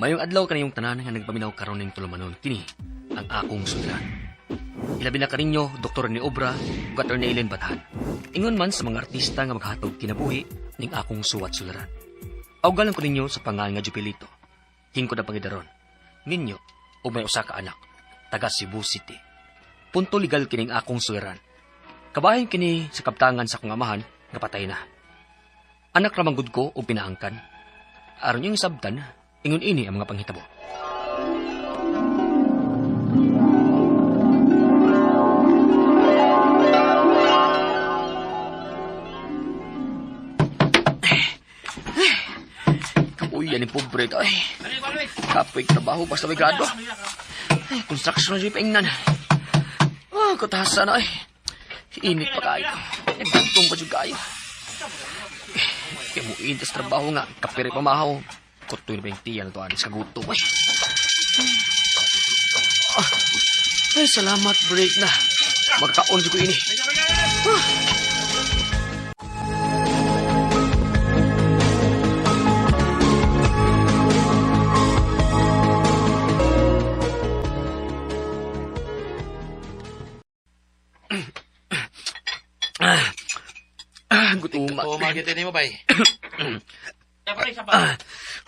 Mayong adlaw kaniyong tanan nga nagpaminaw karon ning tulumanon kini ang akong suliran. Ilabi na kaninyo, Dr. ni Obra, ug Attorney Ellen Bathan. Ingon man sa mga artista nga maghatog kinabuhi ning akong suwat suliran. Awgalan ko ninyo sa pangalan nga Jupilito. Hingkod na pangidaron. Ninyo o may usa ka anak, taga Cebu City. Punto legal kining akong suliran. Kabahin kini sa kaptangan sa kong amahan nga patay na. Anak ramang gud ko o pinaangkan. Aron yung sabtan, ingon ini ang mga panghitabo. Kapuyan ni pobre ito. Kapoy trabaho basta may grado. Construction na siya paingnan. Kutasa na Init pa kayo. Nagtutong pa siya kayo. Kaya mo intas trabaho nga. Kapire pamahaw. Kutoy na ba yung tiyan ito anis kagutom salamat break na. Magkaon ko ini. Gutom. Magitin mo, bay.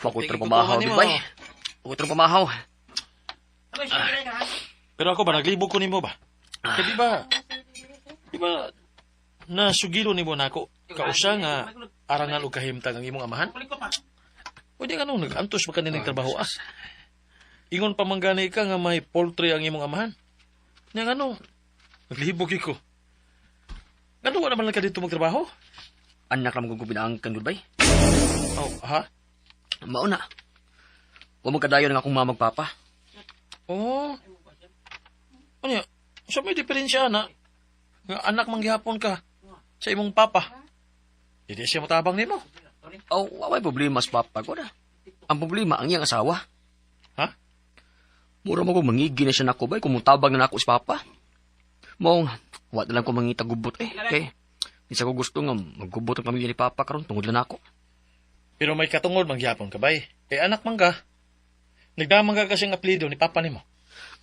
Pakutro pamahaw, di ba? Pakutro pamahaw. Pero ako ba, naglibog ko nimo ba? Kaya di ba, nasugilo nimo na ako, kausa nga, arangan o kahimtang ang imong amahan? Pwede ka nung nag-antos ba kanilang trabaho Ingon pamanggani ka nga may poultry ang imong amahan. Nga ano, naglibog ko. Ano wala naman lang ka dito magtrabaho? Anak lang kong pinaangkan, goodbye. Ha? Mauna. Huwag magkadayo ng akong mamagpapa. Ano sa may diferensya na nga anak manggihapon ka sa imong papa. Hindi siya matabang nimo. Waway problema sa papa ko na. Ang problema ang iyang asawa. Ha? Mura mo ko mangigi na siya nako bay kung mutabang na ako sa papa. Mong, wala lang ko mangita gubot Okay. Isa ko gusto nga maggubot ang pamilya ni papa karon tungod lang ako. Pero may katungod manggihapon ka bay. Anak man ka. Nagdamang ka kasing apelido ni papa nimo.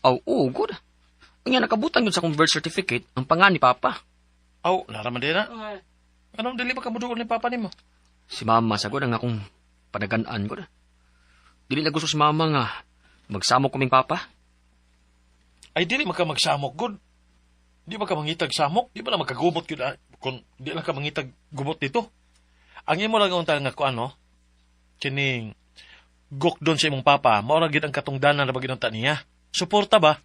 Good. Ang yan nakabutan yun sa akong birth certificate ang pangan ni papa. Naraman din na. Anong dili ba kamuduol ni papa nimo? Si mama sagod ang akong panaganaan ko na. Dili na gusto si mama nga magsamok kaming papa. Ay dili maka magsamok good. Di ba ka mangitag samok? Di ba na magkagubot yun kung di lang ka mangitag gubot dito? Ang imo lang unta nga ko kining gok doon sa imong papa, maura gid ang katungdanan na baginunta niya. Suporta ba?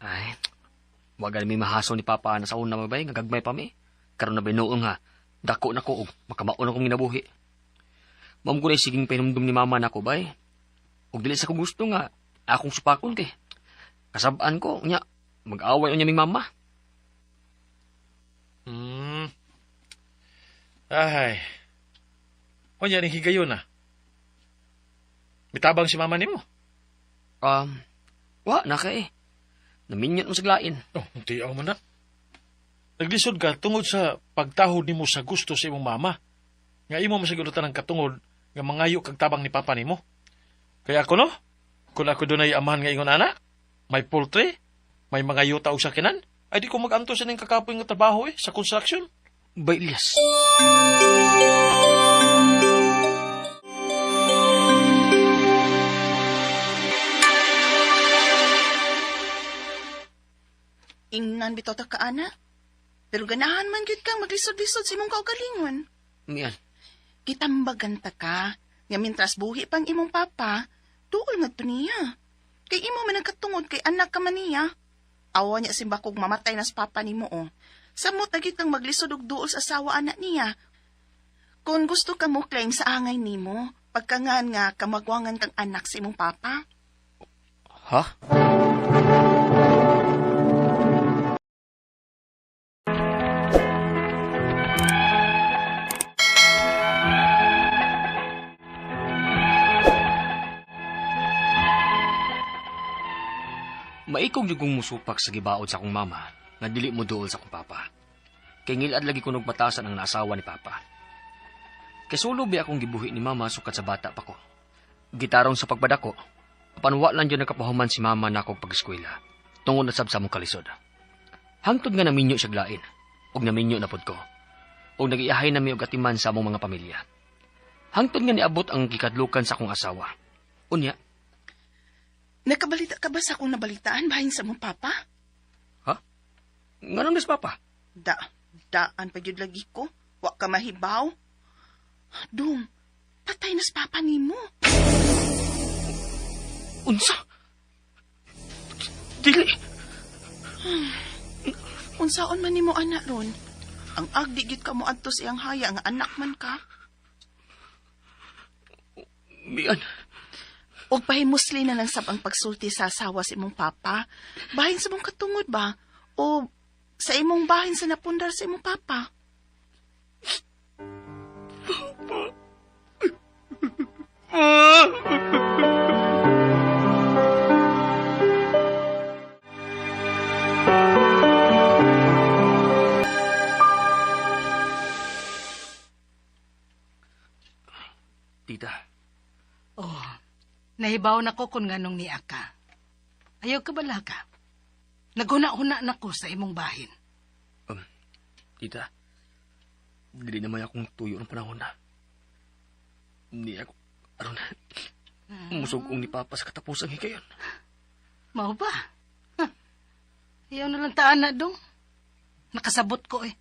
Ay, wag mi mahaso ni papa na sa una mabay nga gagmay pa mi. Karon na binuong ha. Dako na ko og makamaon akong ginabuhi. Ma'am ko na siging pinumdum ni mama na ko bay. Og dili sa ko gusto nga akong supakon kay. Kasabaan ko nya mag-away unya ming mama. Ay. Onya ning higayon na. Mitabang si mama nimo? Wa na kay. Naminyot mo sa glain. Hindi ako man na. Naglisod ka tungod sa pagtahod nimo sa gusto sa imong mama. Nga imo masigurutan ng katungod nga mangayo kag tabang ni papa nimo. Kaya ako no, kung ako doon ay amahan nga ingon ana, may poultry, may mga yuta o sakinan, ay di ko mag-anto sa ning kakapoy nga trabaho sa construction. Bay, Elias. Ingnan bitaw ta ka, ana. Pero ganahan man gyud kang maglisod-lisod sa imong kaugalingon. Mian. Kitambagan ta ka, nga mintras buhi pang imong papa, tuol nga to niya. Kay imo man nagkatungod kay anak ka man niya. Awa niya simbakog mamatay na sa papa nimo Samot na kitang maglisod og duol sa asawa anak niya. Kung gusto ka mo claim sa angay nimo, pagkangan nga kamagwangan kang anak sa imong papa. Ha? Maikog yung musupak sa gibaod sa akong mama, nga dili mo duol sa akong papa. Kay ngilad lagi ko batasan ang naasawa ni papa. Kay sulo bi akong gibuhi ni mama sukat sa bata pa ko. Gitarong sa pagpadako, Apan wa lang dyan nakapahuman si mama na akong pag-eskwela. Tungod na sabsa mong kalisod. Hangtod nga naminyo siya glain. Og naminyo na pod ko. Og nag-iahay na mi og atiman sa among mga pamilya. Hangtod nga niabot ang gikadlukan sa akong asawa. Unya, Nakabalita ka ba sa akong nabalitaan bahin sa mong papa? nga nang papa? Daan pa yun lagi ko. Wa ka mahibaw. Dong, patay na sa papa ni mo. Unsa? Dili. Unsaon man ni mo anak ron? Ang agdi gyud ka mo adto sa iyang haya nga anak man ka. Mian. Og pahimusli na lang sab ang pagsulti sa asawa sa imong papa. Bahin sa mong katungod ba? O sa imong bahin sa napundar sa imong papa? Tita, Oh, nahibaw na ko kung nganong niya ka. Ayaw ka bala ka. Naguna-una na ko sa imong bahin. tita. Dili naman akong tuyo ng panahon na. Hindi ako, aron, musog kong ni Papa sa katapusang hikayon. Mao ba? Huh. Ayaw na lang taan na dong. Nakasabot ko eh.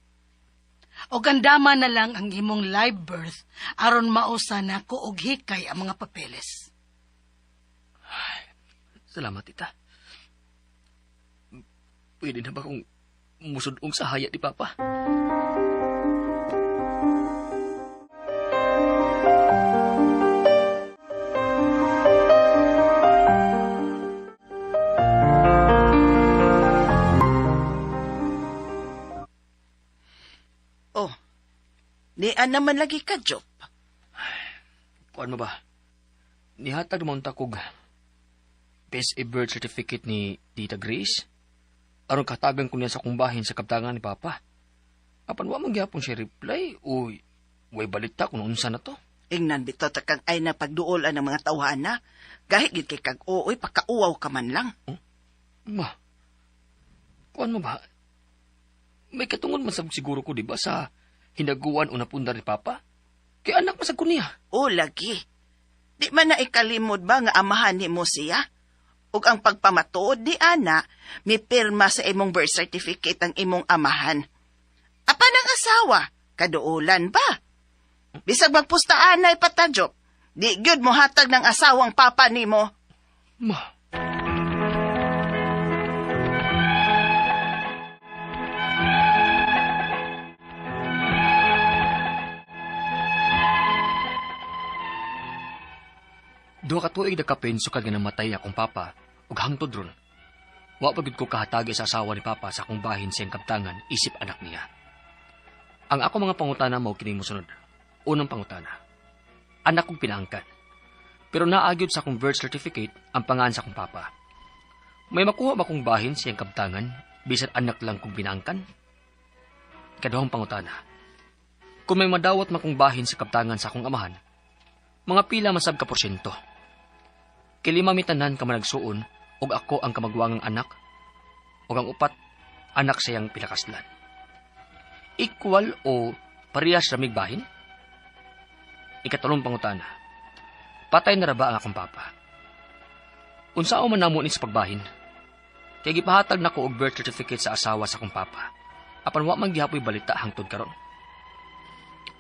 O gandama na lang ang imong live birth aron mausa na ko og hikay ang mga papeles. Salamat, tita. Pwede na ba kung musudong sa haya ni Papa? Oh, dian naman lagi ka, Job. Kuan mo ba? Nihatag naman takog PSA birth certificate ni Tita Grace. Aron katagan ko niya sa kumbahin sa kaptangan ni Papa. Apan wa man gyapon siya reply. Uy, way balita kung unsa na to. Ingnan bitaw ta kang ay na pagduolan ng mga tawhana. Gahit gid kay kag uoy pakauwaw ka man lang. Ma, kuan mo ba? May katungod man sab siguro ko, di ba, sa hinaguan o napundar ni Papa? Kaya anak masag ko niya. O lagi. Di man na ikalimod ba nga amahan ni mo siya? Ug ang pagpamatuod di ana, may pirma sa imong birth certificate ang imong amahan. Apan ang asawa, kaduulan ba? Bisag magpustaan na ipatadyok, di gyud mo hatag ng asawang papa nimo. Ma, duha ka tuig nakapin sukad nga namatay akong papa ug hangtod ron. Wa pa gid ko kahatagi sa asawa ni Papa sa akong bahin siyang kabtangan isip anak niya. Ang ako mga pangutana mao kining mosunod. Unang pangutana. Anak kong pinaangkan. Pero naagyod sa akong birth certificate ang pangalan sa akong papa. May makuha ba kong bahin siyang kabtangan bisan anak lang kong pinaangkan? Ikaduhang pangutana. Kung may madawat man kong bahin sa kabtangan sa akong amahan, mga pila masab ka porsyento. Kilima mitanan ka managsuon ug ako ang kamagwangang anak ug ang upat anak sayang pinakaslan. Equal o parehas ramig bahin? Ikatulong pangutana. Patay na ra ba ang akong papa? Unsao man namo ni sa pagbahin? Kay gipahatag nako og birth certificate sa asawa sa akong papa. Apan wa man gihapoy balita hangtod karon.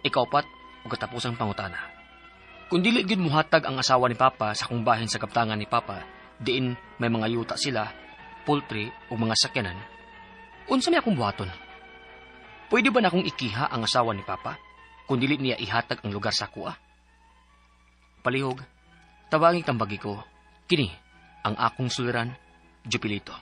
Ikaupat ug katapusang pangutana. Kung dili gyud muhatag ang asawa ni Papa sa akong bahin sa kaptangan ni Papa, diin may mga yuta sila, poultry o mga sakyanan, unsa may akong buhaton? Pwede ba na akong ikiha ang asawa ni Papa kung dili niya ihatag ang lugar sa kuha? Palihog, tawaging tambagi ko, kini ang akong suliran, Jupilito.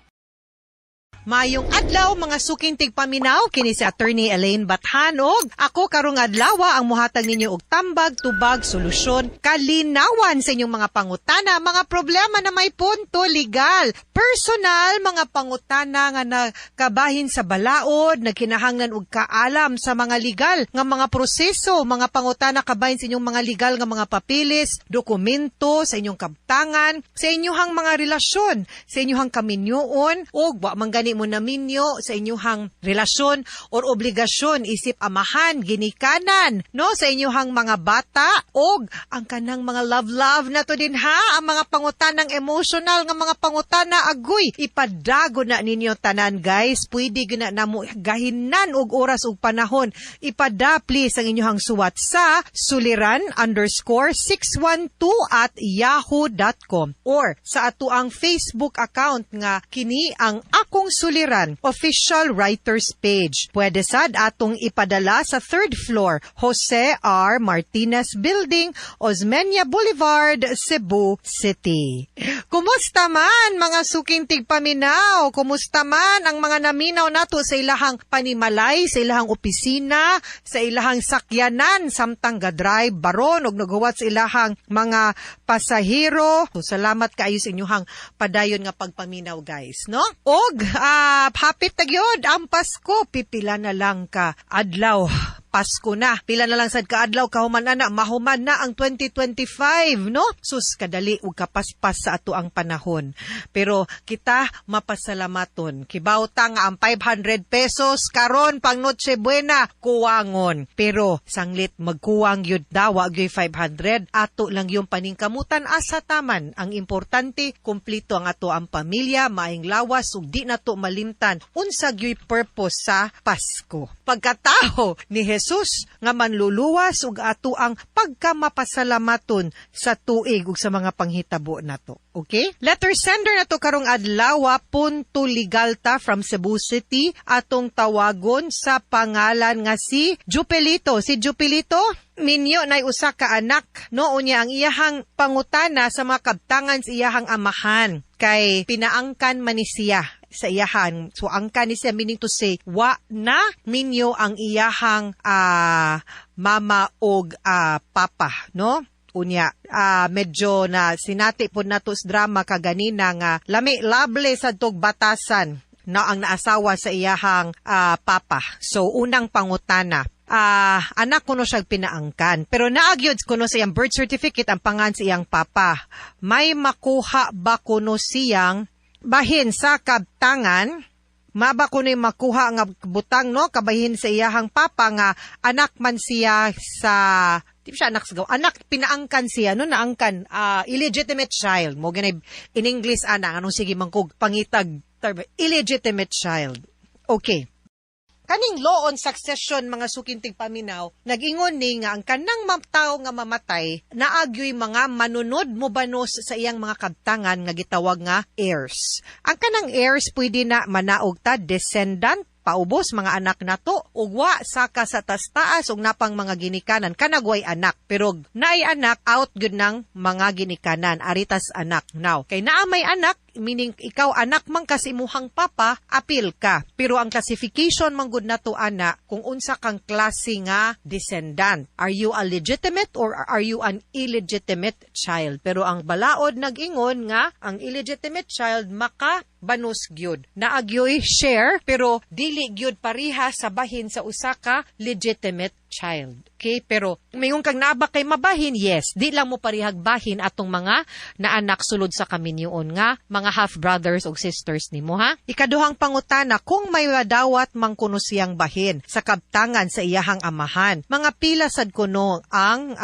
Mayong adlaw mga suking tigpaminaw kini si Attorney Elaine Bathanog. Ako karong adlaw ang muhatag ninyo og tambag, tubag, solusyon, kalinawan sa inyong mga pangutana, mga problema na may punto legal, personal, mga pangutana nga nakabahin sa balaod, nagkinahanglan og kaalam sa mga legal nga mga proseso, mga pangutana kabahin sa inyong mga legal nga mga papilis, dokumento sa inyong kabtangan, sa inyong mga relasyon, sa inyong kaminyoon, o wa man gani mo na minyo sa inyong relasyon or obligasyon isip amahan, ginikanan, no, sa inyong mga bata, o ang kanang mga love na to din ha, ang mga pangutanang emotional nga mga pangutana agoy, ipadago na ninyo tanan guys, pwede gina namo gahinan og oras ug panahon, ipada please ang inyong suwat sa suliran_612@yahoo.com or sa ato ang Facebook account nga kini ang Akong Suliran official writers page. Pwede sad atong ipadala sa 3rd floor Jose R. Martinez Building, Osmeña Boulevard, Cebu City. Kumusta man mga suking tigpaminaw? Kumusta man ang mga naminaw nato sa ilahang panimalay, sa ilahang opisina, sa ilahang sakyanan, samtang gadrive baron og naghuwat sa ilahang mga pasahero? Salamat kaayo sa inyong padayon nga pagpaminaw guys, no? Og hapit na gyud ang Pasko, pipila na lang ka adlaw. Pasko na. Pila na lang sad ka adlaw kahuman na mahuman na ang 2025, no? Sus kadali ug kapaspas sa ato ang panahon. Pero kita mapasalamaton. Kibawta nga ang 500 pesos karon pang Noche Buena kuwangon. Pero sanglit magkuwang yun daw gyud 500. Ato lang yung paningkamutan asa taman. Ang importante kumplito ang ato ang pamilya, maayong lawas ug di nato malimtan unsa gyud purpose sa Pasko. Pagkatao ni Jesus nga manluluwas ug ato ang pagkamapasalamaton sa tuig ug sa mga panghitabo nato. Okay? Letter sender nato karong adlaw punto legalta from Cebu City, atong tawagon sa pangalan nga si Jupelito. Si Jupelito minyo nay usa ka anak, no, unya ang iyahang pangutana sa mga kabtangan sa iyahang amahan kay pinaangkan man ni siya sa iyahan. So angkan ni siya meaning to say wa na minyo ang iyahang mama og papa, no? Unya, medyo na sinati po nato sa drama kaganina nga lami lable sa tog batasan na ang naasawa sa iyahang papa. So unang pangutana, anak kuno siya pinaangkan. Pero naagyod kuno sa iyang birth certificate ang pangan sa iyang papa. May makuha ba kuno siyang bahin sa kabtangan? Maba kuno makuha nga butang, no, kabahin sa iyahang papa nga anak man siya sa di siya anak sa anak pinaangkan siya, no, naangkan illegitimate child mo ganay in English anong sige mangkog pangitag term illegitimate child. Okay. Kaning law on succession mga sukintig paminaw, nag-ingon ni nga ang kanang tao nga mamatay, naagyoy mga manunod mo banos sa iyang mga kabtangan nga gitawag nga heirs. Ang kanang heirs pwede na manaog ta descendant, paubos mga anak nato, ugwa saka sa taas ug napang mga ginikanan kanagway anak, pero naay anak out gyud ng mga ginikanan aritas anak. Now kay naa may anak, meaning ikaw anak man kasi imuhang papa, appeal ka. Pero ang classification man gud nato ana kung unsa kang klase nga descendant. Are you a legitimate or are you an illegitimate child? Pero ang balaod nag-ingon nga ang illegitimate child maka banos gyud. Naagyoy share pero dili gyud pareha sa bahin sa usa ka legitimate child. Okay, pero mayong kang naaba kay mabahin, yes, di lang mo parihag bahin atong mga naanak sulod sa kaminyoon nga mga half brothers o sisters nimo ha. Ikaduhang pangutana, kung may dawat man kuno siyang bahin sa kabtangan sa iyahang amahan, mga pila sad kuno ang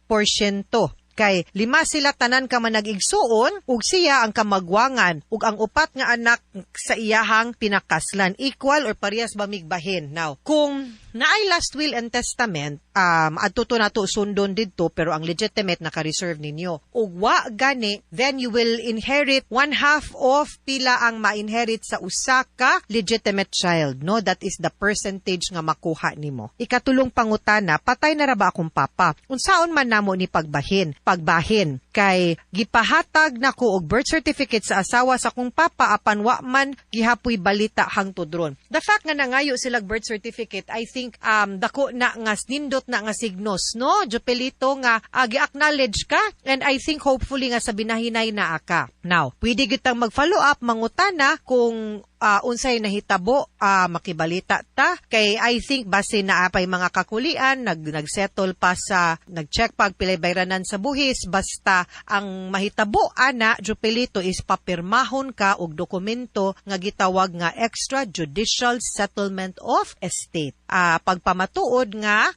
porsyento. Kay 5 sila tanan ka man nag-igsuon ug siya ang kamagwangan ug ang 4 nga anak sa iyahang pinakaslan equal or parehas ba migbahin. Now, kung naay last will and testament, adto to nato sundon didto, pero ang legitimate naka-reserve ninyo. Ug wa gani, then you will inherit 1/2 of pila ang ma-inherit sa usa ka legitimate child, no? That is the percentage nga makuha nimo. Ikatulong pangutana, patay na ra ba akong papa? Unsaon man namo ni pagbahin? Pagbahin kay gipahatag nako og birth certificate sa asawa sa akong papa apan wa man gihapoy balita hangtod ron. The fact nga nangayo silang birth certificate, I think dako na nga nindot na nga signos, no? Jopelito nga gi-acknowledge ka, and I think hopefully nga sa binahinay na aka. Now, pwede gyud mag-follow up mangutana kung unsay nahitabo, makibalita ta kay I think base na apay mga kakulian nagsettle pa sa nagcheck pag pilay bayranan sa buhis, basta ang mahitabo ana jupilito is papirmahon ka og dokumento nga gitawag nga extrajudicial settlement of estate. Pagpamatuod nga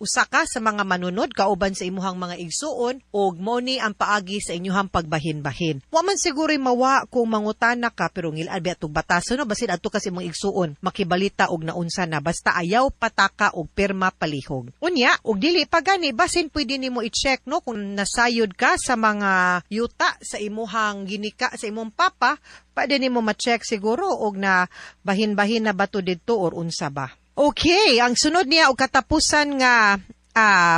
usa ka sa mga manunod kauban sa imuhang mga igsuon og mao ni ang paagi sa inyuhang pagbahin-bahin. Wa man siguro mawa kung mangutana ka pero ngilad atong batason no basin adto kasi imong igsuon makibalita og naunsa na basta ayaw pataka og pirma palihog. Unya og dili pa gani basin pwede nimo i-check no kung nasayod ka sa mga yuta sa imuhang ginika sa imong papa, pwede nimo ma-check siguro og na bahin-bahin na bato didto or unsa ba. Okay, ang sunod niya og katapusan nga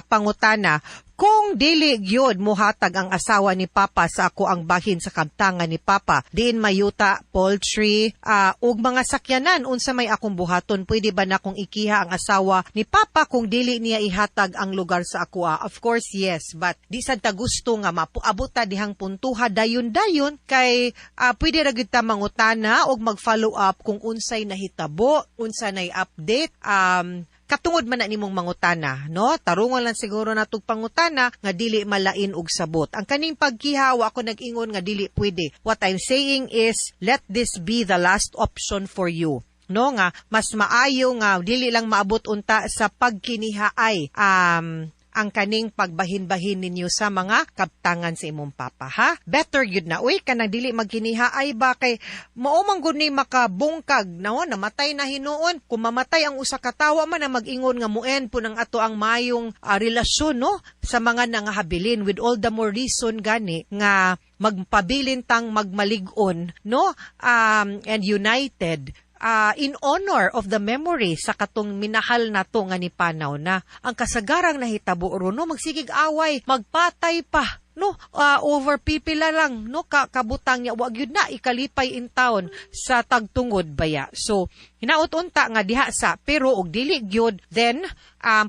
pangutana, kung dili gyud mohatag ang asawa ni Papa sa ako ang bahin sa kabtangan ni Papa, diin mayuta, poultry, ug mga sakyanan, unsa may akong buhaton, pwede ba na kung ikiha ang asawa ni Papa kung dili niya ihatag ang lugar sa ako? Of course, yes, but di sad ta gusto nga mapuabota dihang puntuha dayon-dayon, kay pwede ra gyud ta mangutana og mag-follow up kung unsay nahitabo, unsa nay update, katungod man na nimong mangutana, no? Tarungon lang siguro natong pangutana nga dili malain og sabot. Ang kaning pagkihaw ako nag-ingon nga dili pwede. What I'm saying is let this be the last option for you. No nga mas maayo nga dili lang maabot unta sa pagkinihaay ang kaning pagbahin-bahin ninyo sa mga kabtangan sa imong papa, ha? Better yun na, uy, kanang dili magkinihaay ba kay maumang gud ni makabungkag, no? Namatay na hinuon. Kung mamatay ang usa ka tawo man na mag-ingon nga muen po ng ato ang mayong relasyon, no? Sa mga nangahabilin, with all the more reason gani nga magpabilin tang magmalig-on, no? And united, in honor of the memory sa katong minahal nato nga ni Panaw na ang kasagarang nahitabo ro no magsigig away magpatay pa no over pipila lang no kabutang niya wag yun na ikalipay in town sa tagtungod baya. So hinaot unta nga diha sa pero og dili gyud then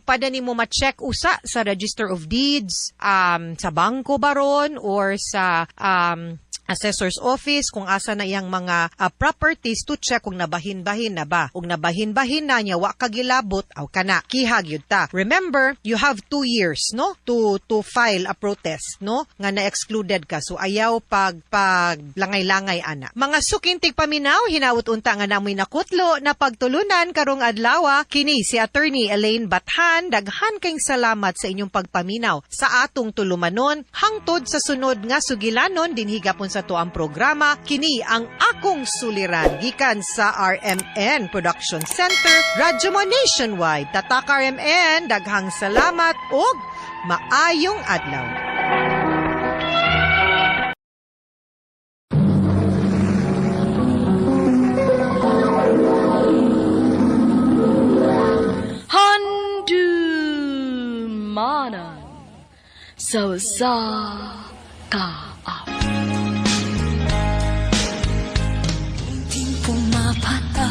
pada nimo ma-check usa sa Register of Deeds sa bangko baron or sa assessor's office kung asa na iyang mga properties to check kung nabahin-bahin na ba. Kung nabahin-bahin na niya, wa kagilabot, aw kana, kihag yun ta. Remember, you have 2 years, no? To file a protest, no? Nga na-excluded ka. So, ayaw pag langay-langay, ana. Mga sukintig paminaw, hinawot unta nga namoy nakutlo na pagtulunan karong adlawa, kini si Attorney Elaine Bathan, daghan kayong salamat sa inyong pagpaminaw sa atong tulumanon, hangtod sa sunod nga sugilanon, dinhigapon sa to ang programa, kini ang akong suliran gikan sa RMN Production Center, Radyo Mo Nationwide. Tatak RMN, daghang salamat ug maayong adlaw. Handumanan sa kaap. Pumapata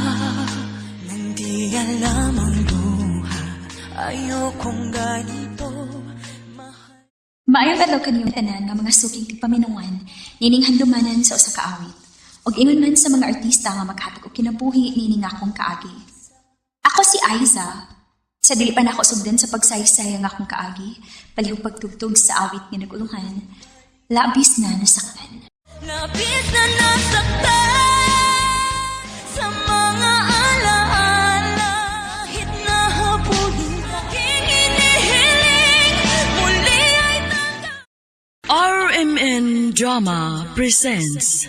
nang di alam ang buhay. Ayokong ganito. Maayong adlaw kaniyong tanan nga mga suking tigpaminawan nining handumanan sa usa ka awit. Og ingon man sa mga artista nga maghatag og kinabuhi nining akong kaagi. Ako si Aiza. Sa dili pa nako sugdan sa pagsaysay ang akong kaagi, palihog pagtugtog sa awit nga nagulungan, labis na nasaktan. Labis na nasaktan sa mga alaala. Kahit na habulin aking inihiling, muli ay tanggap. RMN Drama presents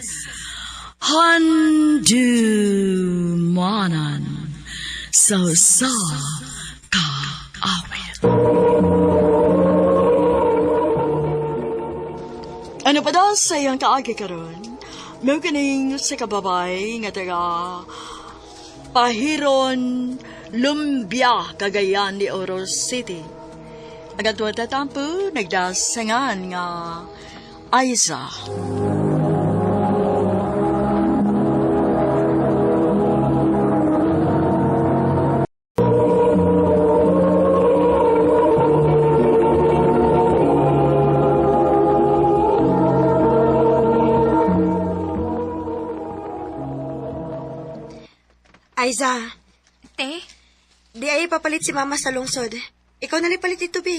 Handumanan sa kaawit. Ano pa daw sa iyang kaagi karon? May kaning sa kababay nga taga Pahiron, Lumbia, Cagayan de Oro City. Ang atuwa tatampo, nagdasangan nga Aiza. Aiza, Te, di ay papalit si mama sa lungsod. Ikaw na palit ito, Bi.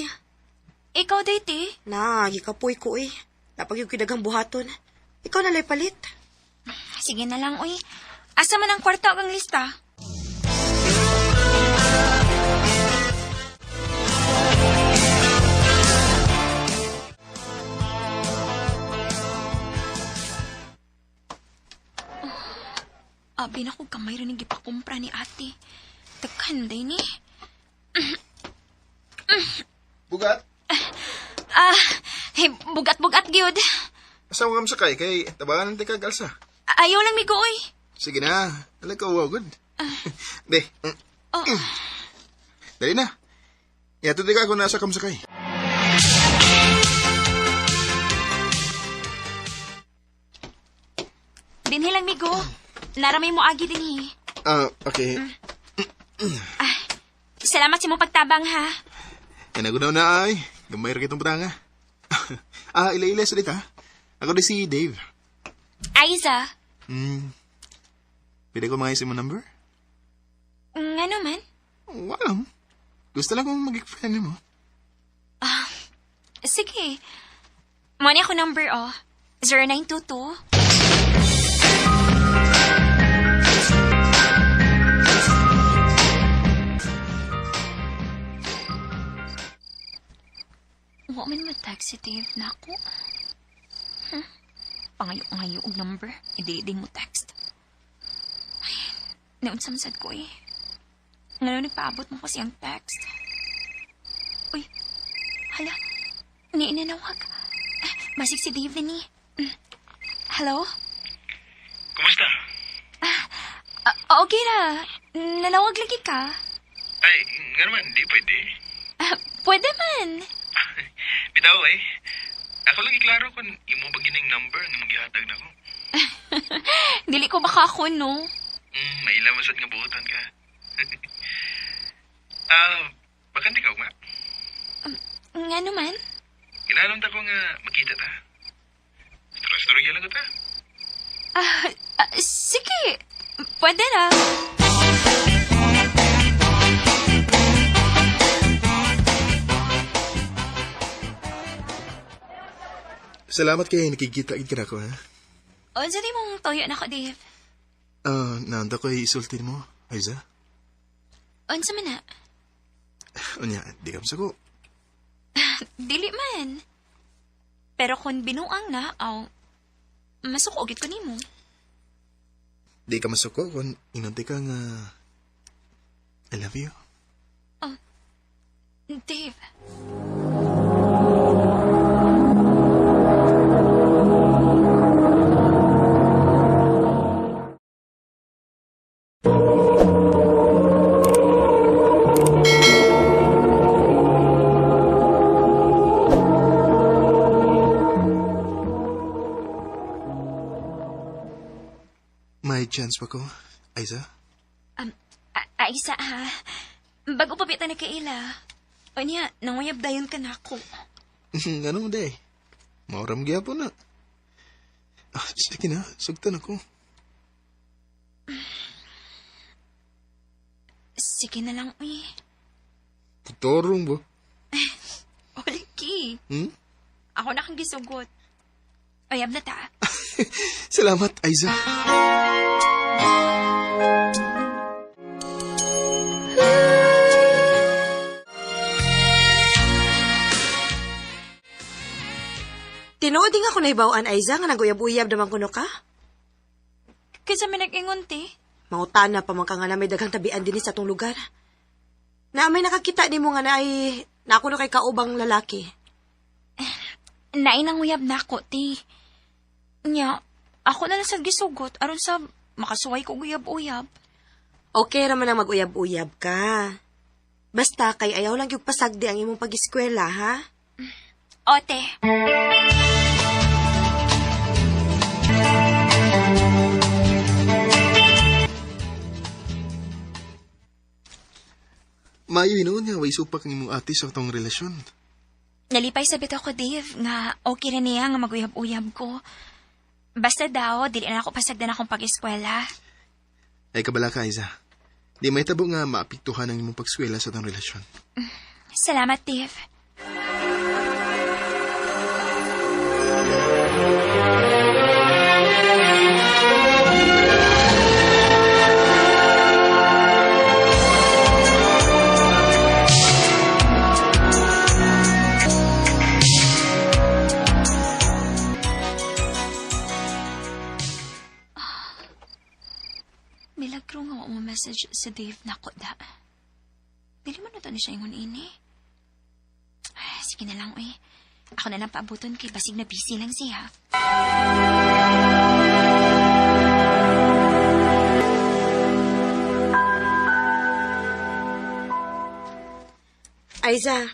ikaw day, te. Na, gikapoy ko eh. Napag yung kidagang buhaton. Ikaw na palit. Sige na lang, uy. Asa man ang kwarta o ang lista? Abi na kong kamay rin gipakumpra ni ate. Tagkanday ni. Bugat? Hey, bugat-bugat, gyud. Asa mo sakay kay tabangan ng tika galsa. Ayaw lang migo, uy. Sige na, alam ka, wow, good. De, dali na. Yato tika ako nasa kamsakay. Dinhi lang migo. Naramay mo agi dinhi. Okay. Salamat sa mo pagtabang, ha. Nagunaw na ay. Gamay rin kitong patanga. Ila-ila sulit ha. Ako di si Dave. Aiza. Pwede ko mga mo number? Nga naman. Walang. Gusto lang kong mag-friend mo. Sige. Money ako number, 0922. Huwag man mag-text si Dave na ako. Pangayo-ngayo og number. Ididing mo text. Ay, naunsamsad ko eh. Ngayon nagpaabot mo kasi ang text. Uy, hala. Ninanawag. Masig si Dave ni. Hello? Kumusta? Okay na. Nanawag lagi ka. Ay, nga naman, di pwede. Pwede man. Bitaw eh. Ako lang iklaro kung imo ba gining number nga maghihatag na ko. Dili ko baka ako, no? Maila masad nga buotan ka. Bakanti ka nga. Nga naman. Ginanong ta ko nga makita ta. Storya lang ta. Sige. Pwede na. Salamat kay nakikita-gid ka na ko, ha? O, dyan mong toyo na ko, Dave. Naanda ko isultin mo, Aiza. Unsa man na? Unya, di ka masako. Dili man. Pero kung binuang na, masukogit ko nimo. Di ka masako kung inunti ka nga I love you. Dave. May chance pa ko, Aiza? Aisa, ha? Bago pa pita na kaila. O niya, nanguyab dayon ka na ako. Ganun mo, day. Mauram giya po na. Sige na, sugtan ako. Sige na lang, uy. Tutorong ba? Ulki. Ako na kang gisugot. Uyab na ta. Salamat, Aiza. Tinuod nga ako na ibawaan, Aiza, nga naguyab-uyab naman kuno ka. Kaysa may nag-ingon, te. Mangutana pa man ka nga na may daghang tabian din sa atong lugar. Na may nakakita ni mo nga na ay na ako na kay kaubang lalaki. Nainang uyab na ako, ti. Nya, ako na lang sa gisugot aron sa makasuway ko uyab-uyab. Okay raman ang mag-uyab-uyab ka. Basta kay ayaw lang yung pasagdi ang imong pag-eskwela, ha? Ote. Maayo noon nga, way supak ang imong ate sa atong relasyon. Nalipay sa bitaw ko, Dave, nga okay na niya nga mag-uyab-uyab ko. Basta daw, dili na ako pasagdan akong pag-eskwela. Ay kabala ka, Aiza. Di may tabo nga maapiktuhan ang imong pagskwela sa atong relasyon. Salamat, Dave. Milagro nga mo message sa Dave na ko da. Dili man ito ni siya ingon ini. Ay, sige na lang, uy. Ako na lang paabuton kay basig na busy lang siya. Aiza,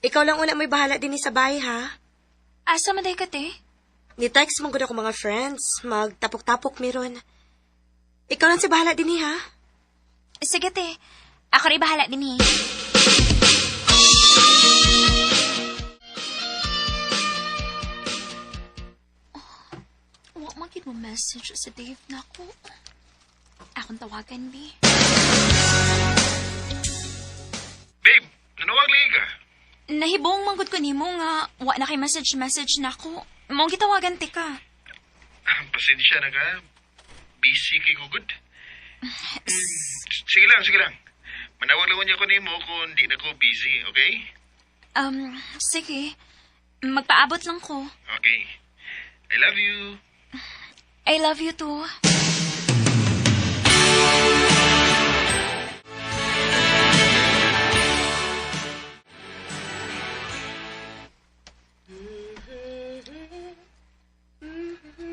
ikaw lang una may bahala din sa bahay, ha? Asa maday ka, te? Ni-text mong gud ako mga friends. Magtapok-tapok meron. Ikaw lang si bahala din, ha? Sige, te. Ako rin bahala din, eh. Huwag magiging mo message sa Dave na ako. Akong tawagan, B. Babe, nanawag lagi ka. Nahibong manggod ko nimo nga wa na kay message na ako. Mong gitawagan ti ka. Pasensya na ka. Busy kay ko good. Sige lang. Manawag lang niya ko nimo kung di na ko busy, okay? Sige. Magpaabot lang ko. Okay. I love you. I love you too.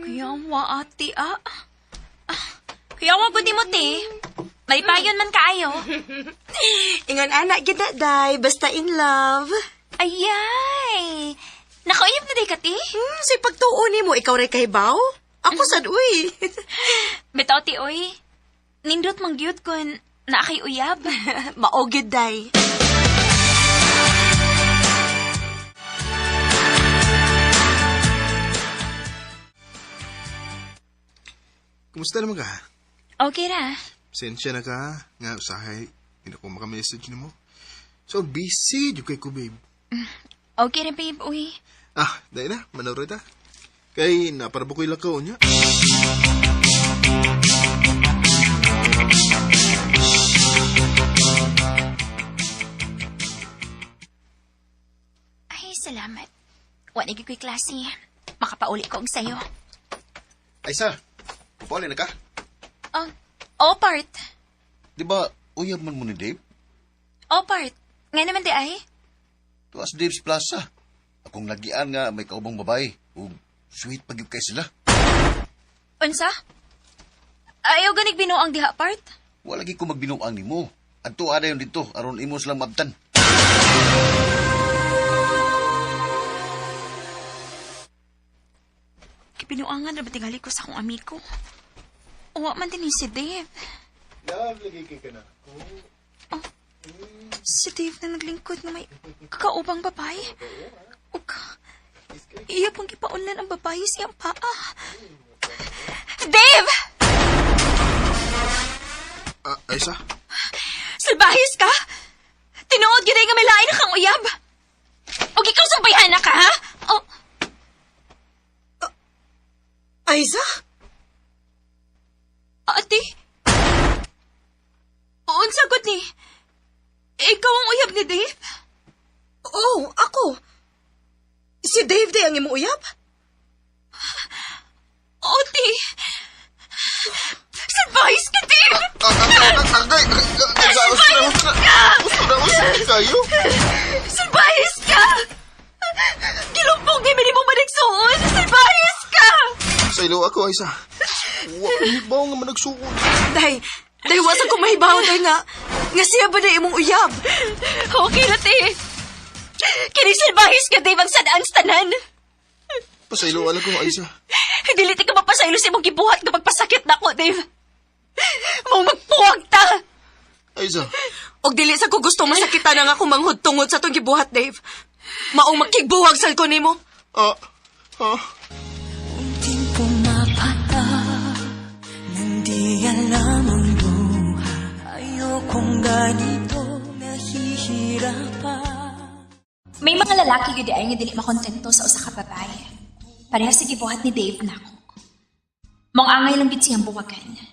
Kuyawa, ate, kuyawa, gudi mo, te. Malipayon man kaayo. Ingon anak, ginaday. Basta in love. Ayay! Nakauyab na day ka, te? Say pagtuon mo, ikaw rin kahibaw? Ako sad, uy. Bitaw, ti, uy. Nindot mang gyud kon na kay uyab. Maogid, day. Kumusta naman ka? Okay ra. Pasensya na ka. Nga, usahay. Hindi ko makamessage ni mo. So, busy. Di kay ko, babe. Okay ra, babe, uy. Dahil na. Manawra ta. Kay, naparabukoy lang ka niya. Ay, salamat. Wala ko'y klase. Makapauli ko og sayo. Aiza, pwede na ka? Part. Di ba, uyab man mo ni Dave? Part. Ngayon naman di ay? Tuwas Dave's Plaza. Akong lagian nga may kaubang babae. Ug sweet pag kay sila. Unsa? Ayaw ganig binuang diha, Part? Wala gi ko magbinuang nimo. Adto ada yon dito aron imo silang mabtan. Kibinuangan na ba tingali ko sa akong amigo? Uwa man din si Dave. Lagi ka na. Si Dave na naglingkod na may kakaubang babae. Ug iya pang kipaunlan ang babae siyang paa. Dave! Aiza? Salbahis ka? Tinuod yun ay nga may lain na kang uyab. Ug ikaw sabayhan na ka, ha? Aiza? Ate? Unsa gud ni? Ikaw ang uyab ni Dave? Oh, ako. Si Dave day ang imo uyab? Ate! Salbahis ka, Dave! Usura kayo. Salbahis ka! Gilumpong di mo managsuon! Salbahis ka! Sa ilo ako, Aiza. Bawa nga managsuon. Dahil wasa ko mahibaw day nga siya ba na imong uyab? Okay na, te. Kinisalbahis ka, Dave, ang sadaan sa tanan. Pasaylo alam ko, Aiza. Dili ti ka mapasaylo sa imong gibuhat kapag pasakit na ko, Dave. Mong magpuwag ta! Aiza. Og dili sa ko gusto masakita na nga akong manghud tungod sa tong gibuhat, Dave. Maong magkigbuhag sal ko nimo. Unting pumapata nang di alam ang buhay. Ayokong ganito nahihirapan. May mga lalaki gudi ay nga dili makontento sa usa ka babae. Pareha sa gibuhat ni Dave nako. Mong angay lang gid siyang buwagan.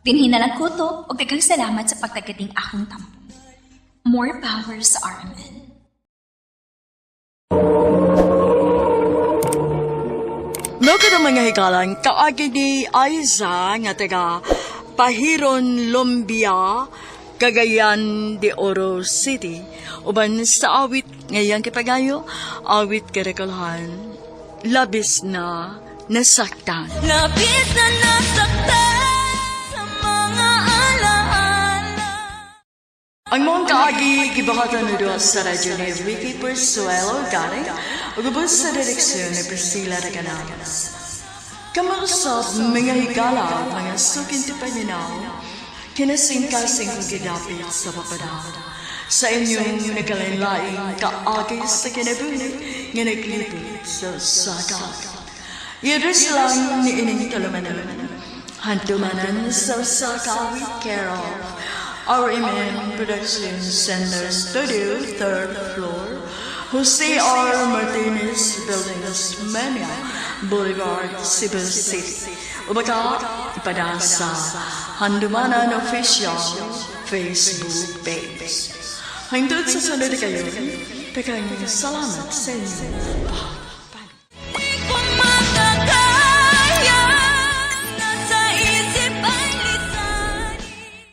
Dinhinalan ko to og daghang salamat sa pagtagading akong tampo. More power sa RMN. No ka na mga higalan, kaagi ni Aiza nga taga Pahiron, Lumbia, Cagayan de Oro City. Uban sa awit ngayang kipagayo, awit karakalhan, labis na nasaktan. Labis na nasaktan sa mga alaala. Ang mga kaagi gibakatan na doon sa radyo ni Ricky Persuelo galing ugubos sa direksyon ni Priscilla Ragananas. Kamarasap mga higala mga sukin ti paninaw kinasing-kasing kong gidapit sa papadaw sa inyong nagkalinlaing kaagi sa kinabuhi nga naglipit sa sagat. Iris lang ni ining kalamanan hantumanan sa Sakawit Carol RMN Production Center Studio, 3rd floor, Jose R. Martinez Buildings, Mania, Boulevard, Cebu City. Ubaka, ipada sa Handumanan Official Facebook page. Hangtod sa sunod kayo, pegang salamat sa inyo.